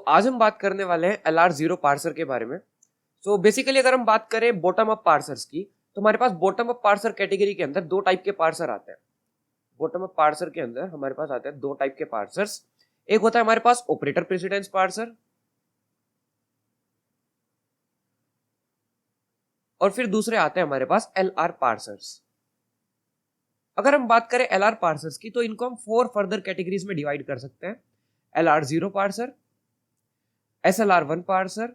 आज हम बात करने वाले हैं LR0 पार्सर के बारे में। बेसिकली अगर हम बात करें बॉटम अप पार्सर्स की, तो हमारे पास बॉटम अप पार्सर कैटेगरी के अंदर दो टाइप के पार्सर आते हैं। बॉटम अप पार्सर के अंदर हमारे पास आते हैं दो टाइप के पार्सर्स। एक होता है हमारे पास ऑपरेटर प्रेसिडेंस पार्सर, और फिर दूसरे आते हैं हमारे पास LR पार्सर्स। अगर हम बात करें LR पार्सर्स की, तो इनको हम 4 फर्दर कैटेगरीज में डिवाइड कर सकते हैं। LR0 parser, SLR1 parser,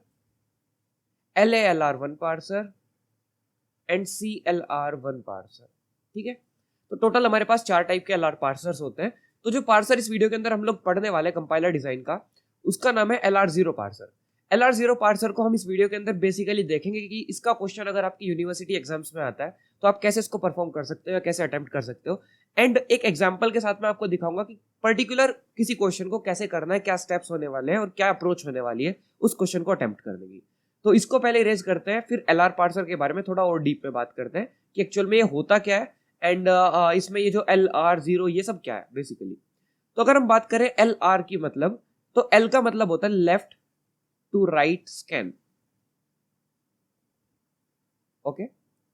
LALR1 parser and CLR1 parser. ठीक है, तो टोटल हमारे पास 4 टाइप के LR पार्सर्स होते हैं। तो जो पार्सर इस वीडियो के अंदर हम लोग पढ़ने वाले कंपाइलर डिजाइन का, उसका नाम है LR0 पार्सर। LR0 पार्सर को हम इस वीडियो के अंदर बेसिकली देखेंगे कि इसका क्वेश्चन अगर आपकी यूनिवर्सिटी एग्जाम्स में आता है तो आप कैसे इसको परफॉर्म कर सकते हो या कैसे अटेम्प्ट कर सकते हो। एंड एक एग्जाम्पल के साथ मैं आपको दिखाऊंगा कि पर्टिकुलर किसी क्वेश्चन को कैसे करना है, क्या स्टेप्स होने वाले हैं और क्या अप्रोच होने वाली है उस क्वेश्चन को अटेम्प्ट करने की। तो इसको पहले इरेज करते हैं, फिर LR पार्सर के बारे में थोड़ा और डीप में बात करते हैं कि एक्चुअल में ये होता क्या है एंड इसमें ये जो LR0 ये सब क्या है बेसिकली। तो अगर हम बात करें LR की मतलब, तो L का मतलब होता है left to right scan. Okay,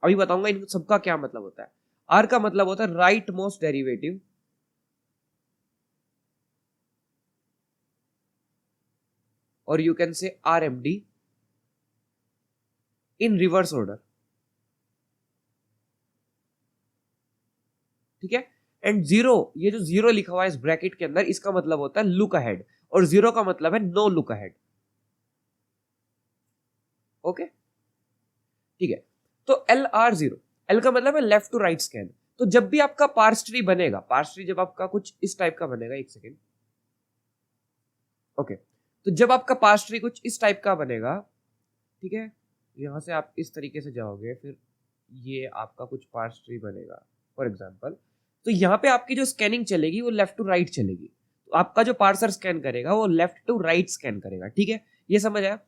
अभी बताऊंगा इन सबका क्या मतलब होता है। R का मतलब होता है राइट मोस्ट डेरिवेटिव, और you can say RMD in reverse order. ठीक है, एंड जीरो, ये जो जीरो लिखा हुआ है इस ब्रैकेट के अंदर, इसका मतलब होता है लुक अहेड, और जीरो का मतलब है नो लुक अहेड। ओके, ठीक है, तो LR0, L का मतलब है लेफ्ट टू राइट स्कैन। तो जब भी आपका पार्स ट्री बनेगा, पार्स ट्री जब आपका कुछ इस टाइप का बनेगा, एक सेकेंड। ओके, तो जब आपका पार्स ट्री कुछ इस टाइप का बनेगा, ठीक है, यहां से आप इस तरीके से जाओगे, फिर ये आपका कुछ पार्स ट्री बनेगा फॉर एग्जांपल। तो यहाँ पे आपकी जो स्कैनिंग चलेगी वो लेफ्ट टू राइट चलेगी। तो आपका जो पार्सर स्कैन करेगा वो लेफ्ट टू राइट स्कैन करेगा। ठीक है, ये समझ आया।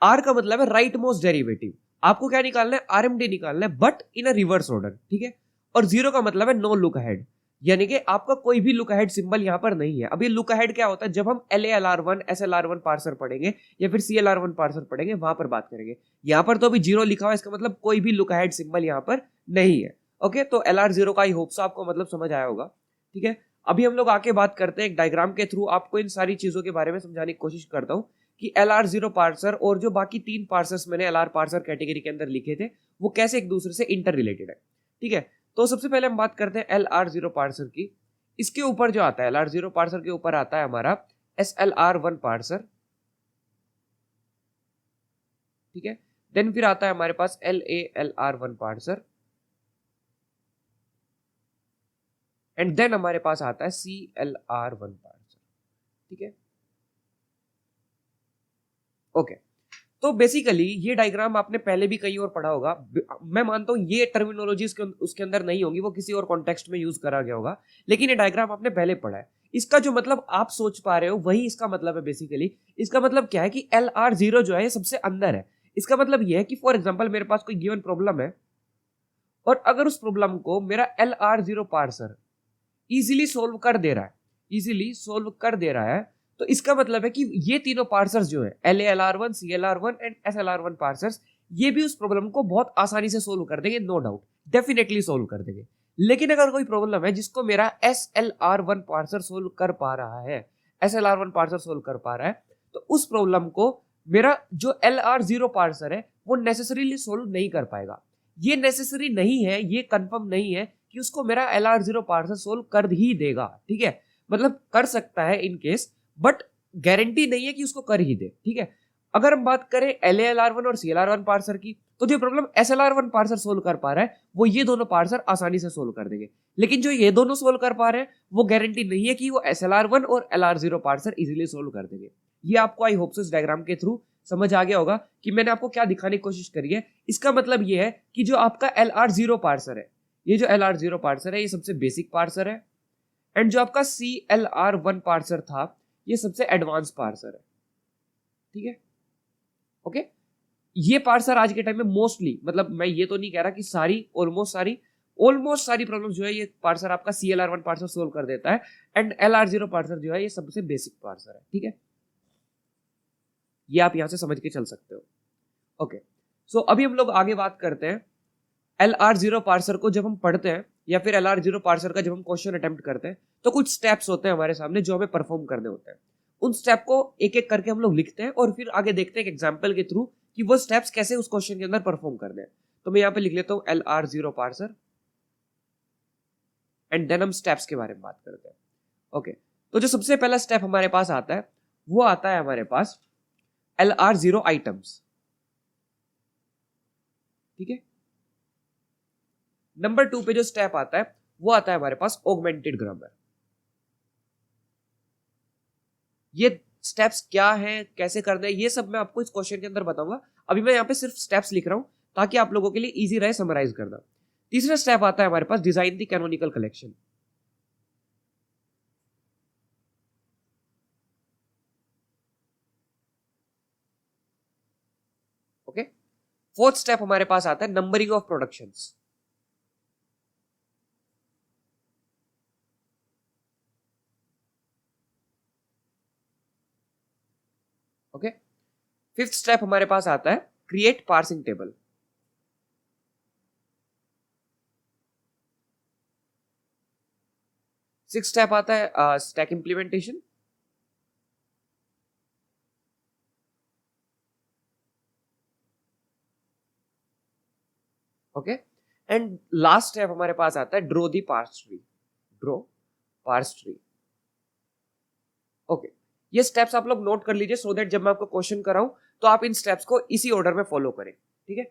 आर का मतलब है राइट मोस्ट डेरिवेटिव। आपको क्या निकालना है? RMD निकालना है, but in a reverse order. ठीक है, और जीरो का मतलब है नो लुक अहेड, यानी कि आपका कोई भी लुक अहेड सिंबल यहां पर नहीं है। अब ये लुक अहेड क्या होता है? जब हम LALR1 SLR1 पार्सर पढ़ेंगे या फिर CLR1 पार्सर पढ़ेंगे, वहां पर बात करेंगे। यहां पर तो अभी जीरो लिखा हुआ है, इसका मतलब कोई भी लुक अहेड सिंबल यहां पर नहीं है। ओके, तो LR0 का आई होप सो आपको मतलब समझ आया होगा। ठीक है, अभी हम लोग आके बात करते हैं एक डायग्राम के थ्रू, आपको इन सारी चीजों के बारे में समझाने की कोशिश करता हूं कि LR0 पार्सर और जो बाकी 3 पार्सर्स मैंने LR पार्सर कैटेगरी के अंदर लिखे थे वो कैसे एक दूसरे से इंटर रिलेटेड है। ठीक है, तो सबसे पहले हम बात करते हैं LR0 पार्सर की। इसके ऊपर जो आता है LR0 पार्सर के ऊपर आता है हमारा SLR1 पार्सर। ठीक है, देन फिर आता है हमारे पास LALR1 पार्सर, एंड देन हमारे पास आता है CLR1 पार्सर। ठीक है, ओके, तो बेसिकली ये डायग्राम आपने पहले भी कहीं और पढ़ा होगा। मैं मानता हूं ये टर्मिनोलॉजी उसके अंदर नहीं होगी, वो किसी और कॉन्टेक्स्ट में यूज करा गया होगा, लेकिन ये डायग्राम आपने पहले पढ़ा है। इसका जो मतलब आप सोच पा रहे हो वही इसका मतलब है। बेसिकली इसका मतलब क्या है कि LR0 जो है ये सबसे अंदर है। इसका मतलब ये है कि फॉर एग्जाम्पल मेरे पास कोई गिवन प्रॉब्लम है, और अगर उस प्रॉब्लम को मेरा LR0 पार्सर इजीली सोल्व कर दे रहा है, इजीली सोल्व कर दे रहा है, तो इसका मतलब है कि ये तीनों पार्सर्स जो है LALR1 CLR1 and SLR1 parsers, ये भी उस प्रॉब्लम को बहुत आसानी से सोल्व कर देंगे, नो डाउट, डेफिनेटली सोल्व कर देंगे। लेकिन अगर कोई प्रॉब्लम है जिसको मेरा SLR1 पार्सर सोल्व कर पा रहा है, SLR1 पार्सर सोल्व कर पा रहा है, तो उस प्रॉब्लम को मेरा जो LR0 पार्सर है वो नेसेसरीली सोल्व नहीं कर पाएगा। ये नेसेसरी नहीं है, ये कंफर्म नहीं है कि उसको मेरा LR0 पार्सर सोल्व कर ही देगा। ठीक है, मतलब कर सकता है इन केस, बट गारंटी नहीं है कि उसको कर ही दे। ठीक है, अगर हम बात करें LALR1 और CLR1 पार्सर की, तो जो प्रॉब्लम SLR1 पार्सर सोल्व कर पा रहा है वो ये दोनों पार्सर आसानी से सोल्व कर देंगे। लेकिन जो ये दोनों सोल्व कर पा रहे हैं वो गारंटी नहीं है कि वो SLR1 और LR0 पार्सर इजीली सोल्व कर देंगे। ये आपको आई होप सो इस डायग्राम के थ्रू समझ आ गया होगा कि मैंने आपको क्या दिखाने की कोशिश करी है। इसका मतलब ये है कि जो आपका LR0 पार्सर है, ये जो LR0 पार्सर है ये सबसे बेसिक पार्सर है, एंड जो आपका CLR1 पार्सर था ये सबसे एडवांस पार्सर है। ठीक है, ओके, ये पार्सर आज के टाइम में मोस्टली, मतलब मैं ये तो नहीं कह रहा कि सारी, ऑलमोस्ट सारी प्रॉब्लम जो है ये पार्सर आपका CLR1 पार्सर सोल्व कर देता है, एंड LR0 पार्सर जो है ये सबसे बेसिक पार्सर है। ठीक है, ये आप यहां से समझ के चल सकते हो। ओके, सो अभी हम लोग आगे बात करते हैं LR0 पार्सर को। जब हम पढ़ते हैं या फिर LR0 पार्सर का जब हम क्वेश्चन अटेम्प्ट करते हैं तो कुछ स्टेप्स होते हैं हमारे सामने जो हमें परफॉर्म करने होते हैं। उन स्टेप को एक एक करके हम लोग लिखते हैं और फिर आगे देखते हैं एक एग्जाम्पल के थ्रू कि वो स्टेप्स कैसे उस क्वेश्चन के अंदर परफॉर्म करने हैं। तो मैं यहाँ पे लिख लेता हूँ LR0 पार्सर एंड देन हम स्टेप्स के बारे में बात करते हैं। ओके, तो जो सबसे पहला स्टेप हमारे पास आता है वो आता है हमारे पास LR0 आइटम्स। ठीक है, नंबर 2 पे जो स्टेप आता है वो आता है हमारे पास ऑगमेंटेड ग्रामर। ये स्टेप्स क्या हैं, कैसे करना है, ये सब मैं आपको इस क्वेश्चन के अंदर बताऊंगा। अभी मैं यहाँ पे सिर्फ स्टेप्स लिख रहा हूं ताकि आप लोगों के लिए इजी रहे समराइज करना। तीसरा स्टेप आता है हमारे पास design the canonical collection. Okay, fourth step हमारे पास आता है numbering of productions. Okay, fifth step हमारे पास आता है create parsing table. Six step आता है stack implementation. Okay, and last step हमारे पास आता है draw the parse tree. Draw parse tree. Okay, ये स्टेप्स आप लोग नोट कर लीजिए सो दैट जब मैं आपको क्वेश्चन कराऊं तो आप इन स्टेप्स को इसी ऑर्डर में फॉलो करें। ठीक है,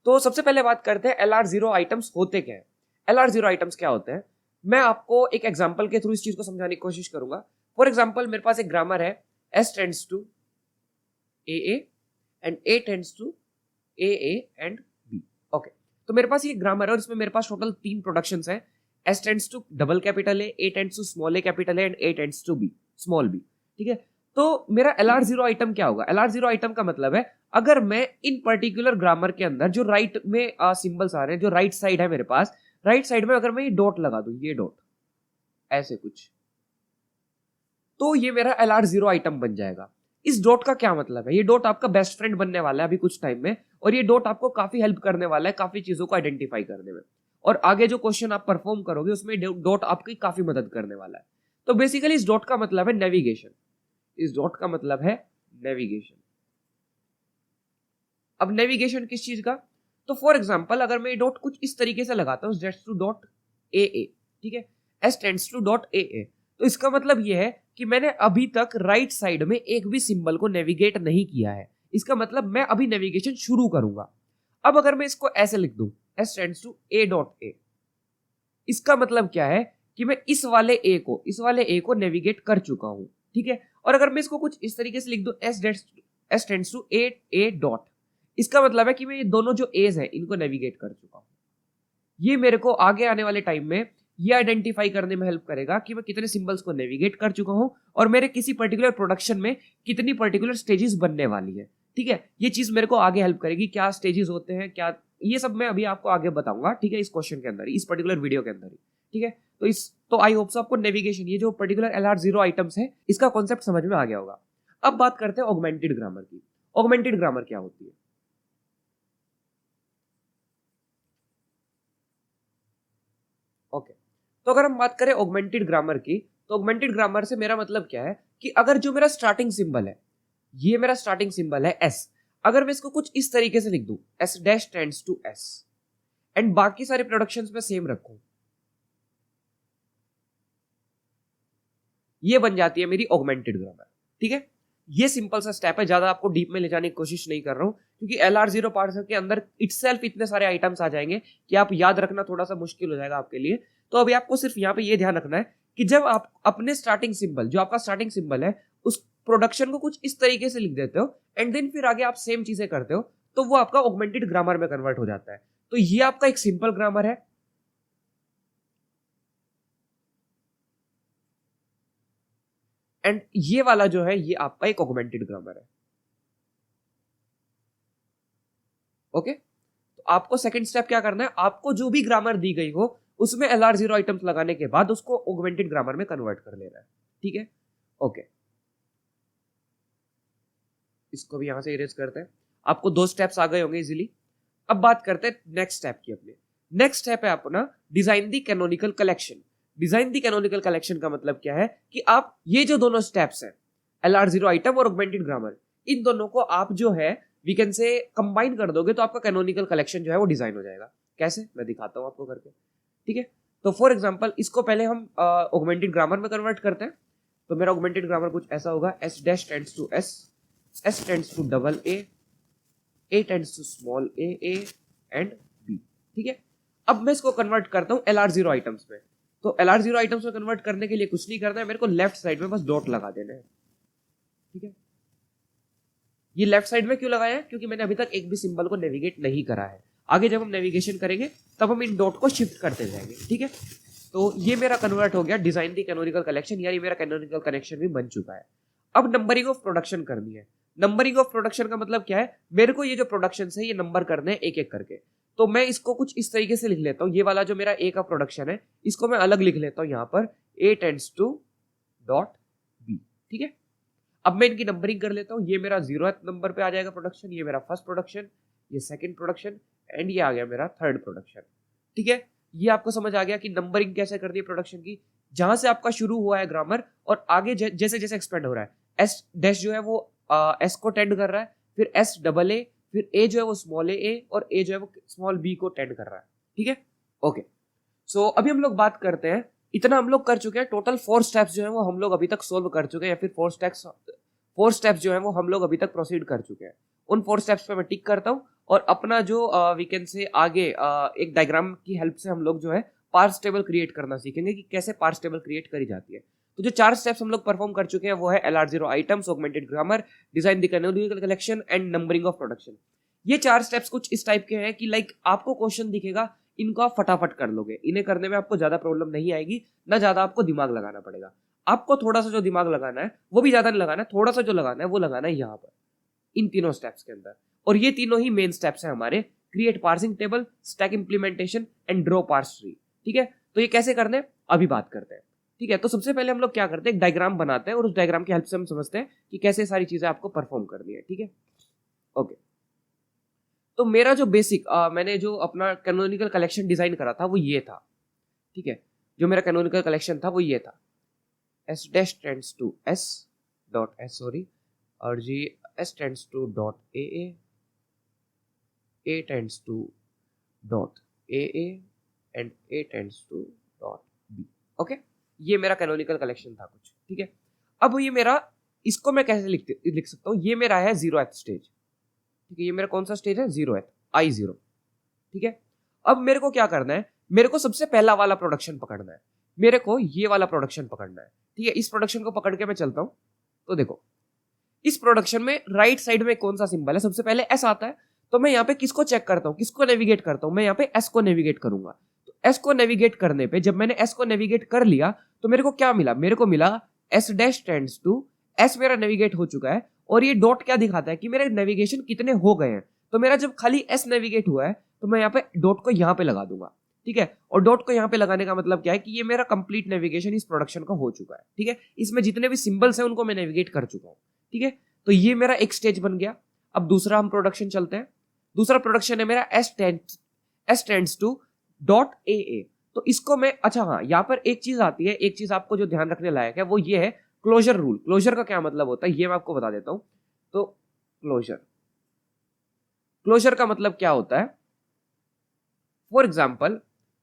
तो सबसे पहले बात करते हैं LR0 आइटम्स होते क्या है। LR0 आइटम्स क्या होते हैं, मैं आपको एक एग्जांपल के थ्रू इस चीज को समझाने की कोशिश करूंगा। फॉर एग्जांपल मेरे पास एक ग्रामर है S tends to AA and A tends to AA and B। Okay, तो मेरे पास ये ग्रामर है और इसमें मेरे पास टोटल 3 प्रोडक्शंस हैं। S tends to double capital A tends to small a capital A and A tends to B small b। ठीक है, तो मेरा LR0 आइटम क्या होगा। LR0 आइटम का मतलब है अगर मैं इन पर्टिकुलर ग्रामर के अंदर जो राइट में सिंबल्स आ रहे हैं, जो राइट साइड है मेरे पास, राइट साइड में अगर मैं ये डॉट लगा दूं, ये डॉट ऐसे कुछ, तो ये मेरा LR0 आइटम बन जाएगा। इस डॉट का क्या मतलब है, ये डॉट आपका बेस्ट फ्रेंड बनने वाला है अभी कुछ टाइम में, और ये डॉट आपको काफी हेल्प करने वाला है काफी चीजों को आइडेंटिफाई करने में, और आगे जो क्वेश्चन आप परफॉर्म करोगे उसमें डॉट आपकी काफी मदद करने वाला है। तो बेसिकली इस डॉट का मतलब है नेविगेशन। इस डॉट का मतलब है नेविगेशन। अब नेविगेशन किस चीज का, तो फॉर एग्जांपल अगर मैं ये डॉट कुछ इस तरीके से लगाता हूं, दैट्स टू डॉट AA। ठीक है, S tends to dot AA, तो इसका मतलब ये है कि मैंने अभी तक राइट साइड में एक भी सिंबल को नेविगेट नहीं किया है। इसका मतलब मैं अभी नेविगेशन शुरू करूंगा। अब अगर मैं इसको ऐसे लिख दूं, S tends to A dot A, इसका मतलब क्या है कि मैं इस वाले A को नेविगेट कर चुका हूं। ठीक है, और अगर मैं इसको कुछ इस तरीके से लिख दूं, S tends to A dot, इसका मतलब है कि मैं ये दोनों जो एज है इनको नेविगेट कर चुका हूं। ये मेरे को आगे आने वाले टाइम में ये आइडेंटिफाई करने में हेल्प करेगा कि मैं कितने सिंबल्स को नेविगेट कर चुका हूं और मेरे किसी पर्टिकुलर प्रोडक्शन में कितनी पर्टिकुलर स्टेजेस बनने वाली है। ठीक है, ये चीज मेरे को आगे हेल्प करेगी, क्या स्टेजेस होते हैं, क्या, ये सब मैं अभी आपको आगे बताऊंगा। ठीक है, इस क्वेश्चन के अंदर ही, इस पर्टिकुलर वीडियो के अंदर ही। ठीक है, तो आई होप सो आपको नेविगेशन, ये जो पर्टिकुलर LR0 आइटम्स है, इसका कॉन्सेप्ट समझ में आ गया होगा। अब बात करते हैं ऑगमेंटेड ग्रामर की। ऑगमेंटेड ग्रामर क्या होती है। ओके, तो अगर हम बात करें ऑगमेंटेड ग्रामर की, तो ऑगमेंटेड ग्रामर से मेरा मतलब क्या है कि अगर जो मेरा स्टार्टिंग सिंबल है, ये मेरा स्टार्टिंग सिंबल है S, अगर मैं इसको कुछ इस तरीके से लिख दूं, S dash tends to S, and बाकी सारे प्रोडक्शंस में सेम रखूं, ये बन जाती है मेरी ऑगमेंटेड ग्रामर। ठीक है, ये सिंपल सा स्टेप है, ज्यादा आपको डीप में ले जाने की कोशिश नहीं कर रहा हूं क्योंकि LR0 पार्सर के अंदर इटसेल्फ इतने सारे आइटम्स आ जाएंगे कि आप याद रखना थोड़ा सा मुश्किल हो जाएगा आपके लिए। तो अभी आपको सिर्फ यहाँ पे ये ध्यान रखना है कि जब आप अपने स्टार्टिंग सिंबल, जो आपका स्टार्टिंग सिंबल है, उस प्रोडक्शन को कुछ इस तरीके से लिख देते हो एंड देन फिर आगे आप सेम चीजें करते हो, तो वो आपका ऑगमेंटेड ग्रामर में कन्वर्ट हो जाता है। तो ये आपका एक सिंपल ग्रामर है, एंड ये वाला जो है ये आपका एक ऑगमेंटेड ग्रामर है। ओके, तो आपको सेकंड स्टेप क्या करना है, आपको जो भी ग्रामर दी गई हो उसमें LR0 आइटम्स लगाने के बाद उसको ऑगमेंटेड ग्रामर में कन्वर्ट कर लेना है। ठीक है, ओके। इसको भी यहाँ से इरेज करते हैं। आपको 2 स्टेप्स आ गए होंगे इजीली। अब बात करते हैं नेक्स्ट स्टेप की अपने। नेक्स्ट स्टेप है अपना डिजाइन दी कैनोनिकल कलेक्शन। डिजाइन दी कैनोनिकल कलेक्शन का मतलब क्या है कि आप ये जो दोनों स्टेप्स हैं, LR0 आइटम और ऑगमेंटेड ग्रामर, इन दोनों को आप जो है वी कैन से कंबाइन कर दोगे तो आपका कैनोनिकल कलेक्शन जो है वो डिजाइन हो जाएगा। कैसे, मैं दिखाता हूं आपको करके, ठीक है। तो फॉर एग्जांपल इसको पहले हम ऑगमेंटेड ग्रामर में कन्वर्ट करते हैं। तो मेरा ऑगमेंटेड ग्रामर कुछ ऐसा होगा, S dash tends to S, S tends to double A tends to small a and B, ठीक है। अब मैं इसको कन्वर्ट करता हूं LR0 आइटम्स में। तो LR0 आइटम्स में कन्वर्ट करने के लिए कुछ नहीं करना है, मेरे को लेफ्ट साइड में बस डॉट लगा देना है, ठीक है। ये लेफ्ट साइड में क्यों लगाया है? क्योंकि मैंने अभी तक एक भी सिंबल को नेविगेट नहीं करा है। आगे जब हम नेविगेशन करेंगे तब हम इन डॉट को शिफ्ट करते जाएंगे, ठीक है। तो ये मेरा कन्वर्ट हो गया डिजाइन दी कैनोनिकल कलेक्शन, यानी मेरा कैनोनिकल कनेक्शन भी बन चुका है। अब नंबरिंग ऑफ प्रोडक्शन करनी है। नंबरिंग ऑफ प्रोडक्शन का मतलब क्या है, मेरे को ये जो प्रोडक्शन है ये नंबर करने हैं एक एक करके। तो मैं इसको कुछ इस तरीके से लिख लेता हूँ, ये वाला जो मेरा ए का प्रोडक्शन है इसको मैं अलग लिख लेता हूँ यहाँ पर, A tends to dot B, ठीक है। अब मैं इनकी नंबरिंग कर लेता हूँ। ये मेरा 0th नंबर पे आ जाएगा प्रोडक्शन, ये मेरा फर्स्ट प्रोडक्शन, ये सेकंड प्रोडक्शन एंड ये आ गया मेरा थर्ड प्रोडक्शन, ठीक है। ये आपको समझ आ गया कि नंबरिंग कैसे करनी है प्रोडक्शन की। जहां से आपका शुरू हुआ है ग्रामर और आगे जैसे जैसे एक्सपेंड हो रहा है, एस डैश जो है वो एस को टेंड कर रहा है, फिर एस डबल ए, फिर ए जो है वो स्मॉल ए और ए जो है वो स्मॉल बी को टेंड कर रहा है, ठीक है। ओके, सो अभी हम लोग बात करते हैं, इतना हम लोग कर चुके हैं। टोटल 4 स्टेप्स जो है वो हम लोग अभी तक सोल्व कर चुके हैं, या फिर 4 स्टेप्स जो है वो हम लोग अभी तक प्रोसीड कर चुके हैं। उन 4 स्टेप्स पे मैं टिक करता हूँ और अपना जो वी कैन से आगे एक डायग्राम की हेल्प से हम लोग जो है पार्स टेबल क्रिएट करना सीखेंगे कि कैसे पार्स टेबल क्रिएट करी जाती है। तो जो 4 स्टेप्स हम लोग परफॉर्म कर चुके हैं वो है LR0 items, augmented grammar, design the canonical collection and numbering of production. ये 4 स्टेप्स कुछ इस टाइप के हैं कि लाइक आपको क्वेश्चन दिखेगा, इनको आप फटाफट कर लोगे, इन्हें करने में आपको ज्यादा प्रॉब्लम नहीं आएगी, ना ज्यादा आपको दिमाग लगाना पड़ेगा। आपको थोड़ा सा जो दिमाग लगाना है वो भी ज्यादा नहीं लगाना है, थोड़ा सा जो लगाना है वो लगाना है यहाँ पर इन तीनों स्टेप्स के अंदर। और ये तीनों ही मेन स्टेप्स हैं हमारे, create parsing table, stack implementation and draw parse tree, ठीक है। तो ये कैसे करने हैं अभी बात करते हैं, ठीक है। तो सबसे पहले हम लोग क्या करते हैं, एक डायग्राम बनाते हैं और उस डायग्राम की हेल्प से हम समझते हैं कि कैसे सारी चीजें आपको परफॉर्म करनी है, ठीक है। ओके, तो मेरा जो बेसिक मैंने जो अपना कैनोनिकल कलेक्शन डिजाइन करा था वो ये था, ठीक है। जो मेरा कैनोनिकल कलेक्शन था वो ये था, S dash tends to S dot S, sorry, और जी S tends to dot A tends to dot AA and A tends to dot B, okay. ये मेरा कैनोनिकल कलेक्शन था कुछ, ठीक है। अब ये मेरा, इसको मैं कैसे लिख सकता हूँ, ये मेरा है 0th स्टेज, ठीक है। ये मेरा कौन सा स्टेज है, 0th, I0, ठीक है। अब मेरे को क्या करना है, मेरे को सबसे पहला वाला प्रोडक्शन पकड़ना है, मेरे को ये वाला प्रोडक्शन पकड़ना है, ठीक है। इस प्रोडक्शन को पकड़ के मैं चलता हूं, तो देखो इस प्रोडक्शन में राइट साइड में कौन सा सिंबल है, सबसे पहले एस आता है। तो मैं यहाँ पे किसको चेक करता हूँ, किसको नेविगेट करता हूँ, मैं यहाँ पे एस को नेविगेट करूंगा। तो एस को नेविगेट करने पे, जब मैंने एस को नेविगेट कर लिया तो मेरे को क्या मिला, मेरे को मिला S dash tends to S, मेरा नेविगेट हो चुका है। और ये डॉट क्या दिखाता है कि मेरे नेविगेशन कितने हो गए हैं। तो मेरा जब खाली एस नेविगेट हुआ है तो मैं यहाँ पे डॉट को यहाँ पे लगा दूंगा, ठीक है। और डॉट को यहाँ पे लगाने का मतलब क्या है कि ये मेरा कंप्लीट नेविगेशन इस प्रोडक्शन का हो चुका है, ठीक है। इसमें जितने भी सिंबल्स हैं उनको मैं नेविगेट कर चुका हूँ, ठीक है। तो ये मेरा एक स्टेज बन गया। अब दूसरा हम प्रोडक्शन चलते हैं। दूसरा प्रोडक्शन है मेरा S tends to dot AA। तो इसको मैं, अच्छा हाँ, यहाँ पर एक चीज आती है, एक चीज आपको जो ध्यान रखने लायक है वो ये है क्लोजर रूल। क्लोजर का क्या मतलब होता है ये मैं आपको बता देता हूं। तो क्लोजर का मतलब क्या होता है, फॉर एग्जाम्पल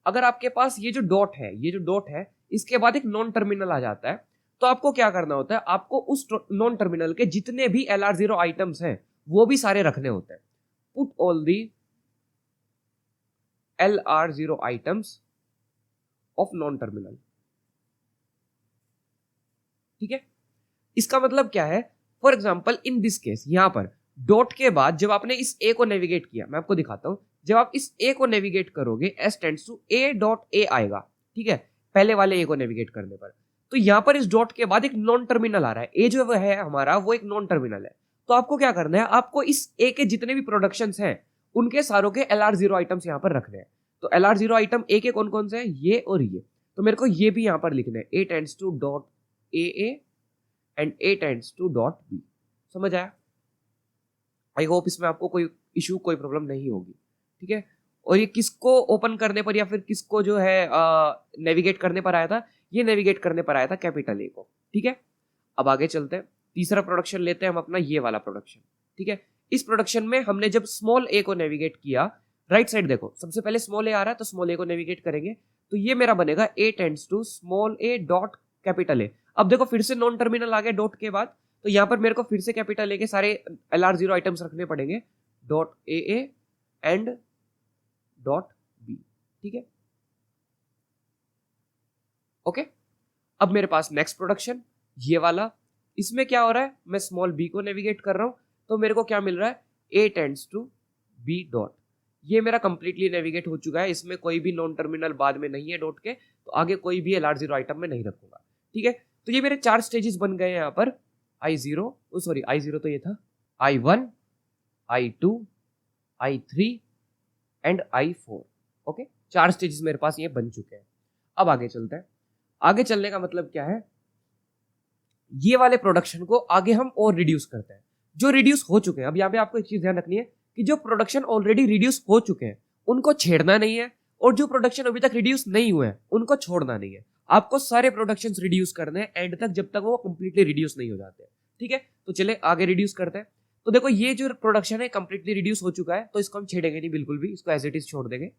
अगर आपके पास ये जो डॉट है इसके बाद एक नॉन टर्मिनल आ जाता है, तो आपको क्या करना होता है, आपको उस नॉन टर्मिनल के जितने भी LR0 आइटम्स हैं वो भी सारे रखने होते हैं। Put all the LR0 items of non terminal, ठीक है। इसका मतलब क्या है, for example in this case यहां पर डॉट के बाद जब आपने इस ए को नेविगेट किया, मैं आपको दिखाता हूं, जब आप इस ए को नेविगेट करोगे S tends to A dot A आएगा, ठीक है, पहले वाले ए को नेविगेट करने पर। तो यहां पर इस डॉट के बाद एक नॉन टर्मिनल आ रहा है, ए जो है हमारा वो एक नॉन टर्मिनल है। तो आपको क्या करना है, आपको इस ए के जितने भी प्रोडक्शंस हैं उनके सारों के LR0 आइटम्स यहां पर रखने हैं। तो LR0 आइटम ए के कौन कौन से हैं, ये और ये। तो मेरे को ये भी यहां पर लिखना है, A tends to dot AA and A tends to dot B। समझ आया? आई होप इसमें आपको कोई इशू, कोई प्रॉब्लम नहीं होगी, ठीक है। और ये किसको ओपन करने पर या फिर किसको जो है नेविगेट करने पर आया था, ये नेविगेट करने पर आया था कैपिटल ए को, ठीक है। अब आगे चलते हैं, तीसरा प्रोडक्शन लेते हैं हम अपना, ये वाला प्रोडक्शन, ठीक है। इस प्रोडक्शन में हमने जब स्मॉल ए को नेविगेट किया, राइट साइड देखो, सबसे पहले स्मॉल ए आ रहा है तो स्मॉल ए को नेविगेट करेंगे, तो ये मेरा बनेगा A tends to small A dot capital A. अब देखो फिर से नॉन टर्मिनल आ गया डॉट के बाद, तो यहां पर मेरे को फिर से कैपिटल ए के सारे LR0 आइटम्स रखने पड़ेंगे, dot A and dot B, ठीक है, ओके। अब मेरे पास नेक्स्ट प्रोडक्शन ये वाला, इसमें क्या हो रहा है, मैं स्मॉल बी को नेविगेट कर रहा हूं, तो मेरे को क्या मिल रहा है, A tends to B dot. ये मेरा कंप्लीटली नेविगेट हो चुका है, इसमें कोई भी नॉन टर्मिनल बाद में नहीं है डॉट के, तो आगे कोई भी LR0 आइटम में नहीं रखूंगा, ठीक है। तो ये मेरे 4 स्टेजेस बन गए हैं यहाँ पर, I0, सॉरी I0 तो ये था, I1, I2, I3 and I4, okay. 4 stages मेरे पास ये बन चुके हैं। अब आगे चलते हैं, आगे चलने का मतलब क्या है, ये वाले प्रोडक्शन को आगे हम और रिड्यूस करते हैं, जो रिड्यूस हो चुके हैं। अब यहाँ पे आपको एक चीज ध्यान रखनी है कि जो प्रोडक्शन ऑलरेडी रिड्यूस हो चुके हैं उनको छेड़ना नहीं है, और जो प्रोडक्शन अभी तक रिड्यूस नहीं हुए हैं उनको छोड़ना नहीं है। आपको सारे प्रोडक्शन रिड्यूस करने हैं एंड तक, जब तक वो कंप्लीटली रिड्यूस नहीं हो जाते, ठीक है। तो चले आगे रिड्यूस करते हैं। तो देखो ये जो प्रोडक्शन है कंप्लीटली रिड्यूस हो चुका है, तो इसको हम छेड़ेंगे नहीं बिल्कुल भी, इसको एज इट इज छोड़ देंगे।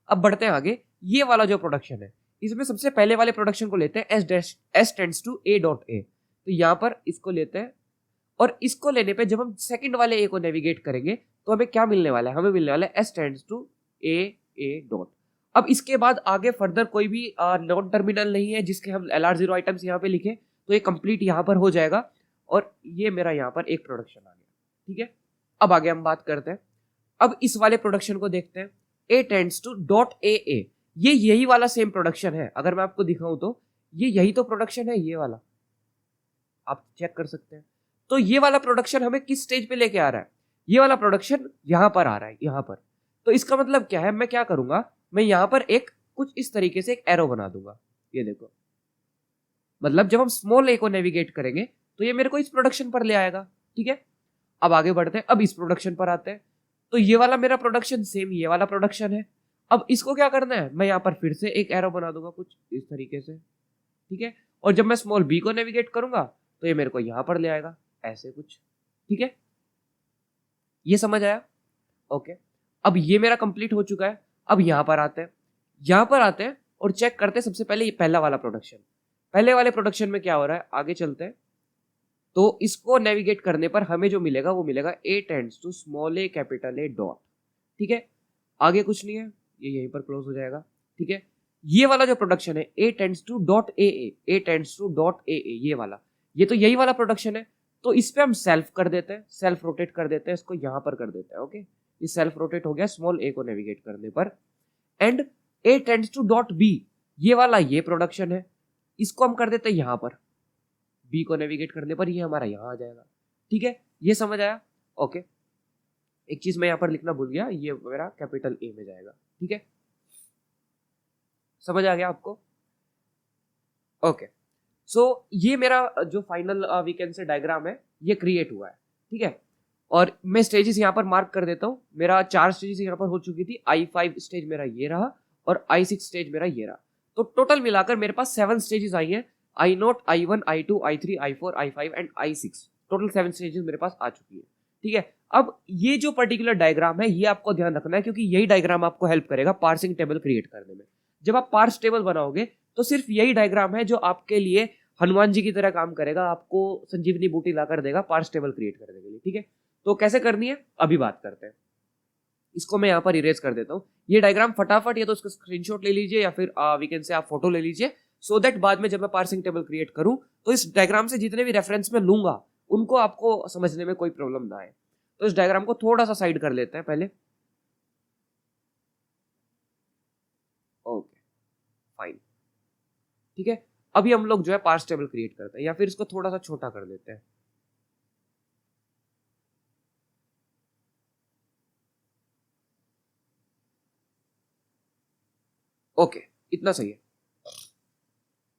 अब बढ़ते हैं आगे, ये वाला जो प्रोडक्शन है, इसमें सबसे पहले वाले प्रोडक्शन को लेते हैं S tends to A dot A, तो यहां पर इसको लेते हैं, और इसको लेने पे जब हम सेकंड वाले ए को नेविगेट करेंगे तो हमें क्या मिलने वाला है, हमें मिलने वाला है S tends to A dot. अब इसके बाद आगे फर्दर कोई भी नॉन टर्मिनल नहीं है जिसके हम LR0 आइटम्स यहाँ पे लिखे, तो ये कंप्लीट यहाँ पर हो जाएगा, और ये मेरा यहाँ पर एक प्रोडक्शन आ गया, ठीक है। अब आगे हम बात करते हैं, अब इस वाले प्रोडक्शन को देखते हैं, ए टेंड्स टू डॉट ए, ये यही वाला सेम प्रोडक्शन है। अगर मैं आपको दिखाऊं तो ये यही तो प्रोडक्शन है, ये वाला आप चेक कर सकते हैं। तो ये वाला प्रोडक्शन हमें किस स्टेज पे लेके आ रहा है, ये वाला प्रोडक्शन यहां पर आ रहा है, यहां पर। तो इसका मतलब क्या है, मैं क्या करूंगा, मैं यहां पर एक कुछ इस तरीके से एक एरो बना दूंगा, ये देखो, मतलब जब हम स्मॉल ए को नेविगेट करेंगे तो ये मेरे को इस प्रोडक्शन पर ले आएगा, ठीक है। अब आगे बढ़ते हैं, अब इस प्रोडक्शन पर आते हैं, तो ये वाला मेरा प्रोडक्शन सेम ये वाला प्रोडक्शन है। अब इसको क्या करना है, मैं यहाँ पर फिर से एक एरो बना दूंगा कुछ इस तरीके से, ठीक है। और जब मैं स्मॉल बी को नेविगेट करूंगा तो ये मेरे को यहां पर ले आएगा ऐसे कुछ, ठीक है। ये समझ आया, ओके। अब ये मेरा कंप्लीट हो चुका है। अब यहां पर आते हैं, यहां पर आते हैं और चेक करते हैं सबसे पहले ये पहला वाला प्रोडक्शन, पहले वाले प्रोडक्शन में क्या हो रहा है, आगे चलते हैं। तो इसको नेविगेट करने पर हमें जो मिलेगा वो मिलेगा A tends to small A capital A dot, ठीक है। आगे कुछ नहीं है, ये यहीं पर क्लोज हो जाएगा, ठीक है। ये वाला जो प्रोडक्शन है A tends to dot A tends to dot ये वाला, ये तो यही वाला प्रोडक्शन है। तो इस पे हम सेल्फ कर देते हैं, सेल्फ रोटेट कर देते हैं, इसको यहां पर कर देते हैं, ओके। ये सेल्फ रोटेट हो गया स्मॉल ए को नेविगेट करने पर। And A tends to dot B, ये वाला ये प्रोडक्शन है, इसको हम कर देते हैं यहां पर, बी को नेविगेट करने पर ये हमारा यहां आ जाएगा, ठीक है। ये समझ आया, ओके। एक चीज मैं यहां पर लिखना भूल गया, ये मेरा कैपिटल ए में जाएगा, ठीक है। समझ आ गया आपको, ओके। सो ये मेरा जो फाइनल वीकेंड से डायग्राम है ये क्रिएट हुआ है, ठीक है। और मैं स्टेजेस यहाँ पर मार्क कर देता हूँ, मेरा 4 स्टेजेस यहाँ पर हो चुकी थी, I5 स्टेज मेरा ये रहा और I6 स्टेज मेरा ये रहा। तो टोटल मिलाकर मेरे पास 7 स्टेजेस आई हैं, I0, I1, I2, I3, I4, I5 and I6, total 7 stages मेरे पास आ चुकी है, ठीक है। अब ये जो पर्टिकुलर डायग्राम है ये आपको ध्यान रखना है, क्योंकि यही डायग्राम आपको हेल्प करेगा पार्सिंग टेबल क्रिएट करने में। जब आप पार्स टेबल बनाओगे तो सिर्फ यही डायग्राम है जो आपके लिए हनुमान जी की तरह काम करेगा, आपको संजीवनी बूटी ला कर देगा पार्स टेबल क्रिएट करने के लिए, ठीक है। तो कैसे करनी है अभी बात करते हैं। इसको मैं यहाँ पर इरेज कर देता हूँ, ये डायग्राम फटाफट या तो इसका स्क्रीनशॉट ले लीजिए या फिर वीकेंड से आप फोटो ले लीजिए, सो दैट बाद में जब मैं पार्सिंग टेबल क्रिएट करूं तो इस डायग्राम से जितने भी रेफरेंस में लूंगा उनको आपको समझने में कोई प्रॉब्लम ना आए। तो इस डायग्राम को थोड़ा सा साइड कर लेते हैं पहले, ओके फाइन, ठीक है। अभी हम लोग जो है पार्स टेबल क्रिएट करते हैं, या फिर इसको थोड़ा सा छोटा कर देते हैं, ओके इतना सही है,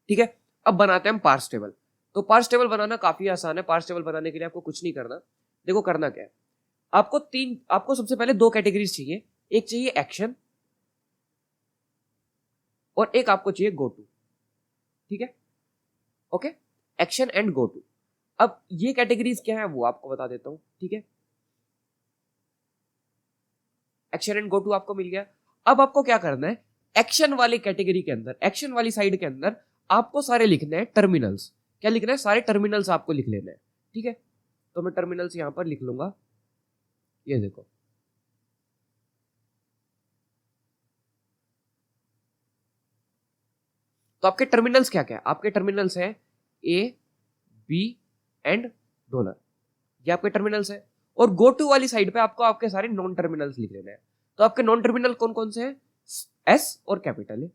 ठीक है। अब बनाते हैं हम पार्स टेबल। तो पार्स टेबल बनाना काफी आसान है, पार्स टेबल बनाने के लिए आपको कुछ नहीं करना। देखो करना क्या है, आपको सबसे पहले दो कैटेगरीज चाहिए, एक चाहिए एक्शन और एक आपको चाहिए गो टू। ठीक है, okay, action and go to. अब ये कैटेगरीज क्या है वो आपको बता देता हूं। ठीक है, एक्शन एंड गो टू आपको मिल गया। अब आपको क्या करना है, एक्शन वाली कैटेगरी के अंदर, एक्शन वाली साइड के अंदर आपको सारे लिखने हैं टर्मिनल्स। क्या लिखना है, सारे टर्मिनल्स आपको लिख लेना है। ठीक है, तो मैं टर्मिनल्स यहां पर लिख लूंगा, ये देखो। तो आपके टर्मिनल्स क्या क्या है, आपके टर्मिनल्स हैं ए बी एंड डॉलर, ये आपके टर्मिनल्स है। और गो टू वाली साइड पे आपको आपके सारे नॉन टर्मिनल्स लिख लेने हैं। तो आपके नॉन टर्मिनल कौन कौन से हैं, एस और कैपिटल है।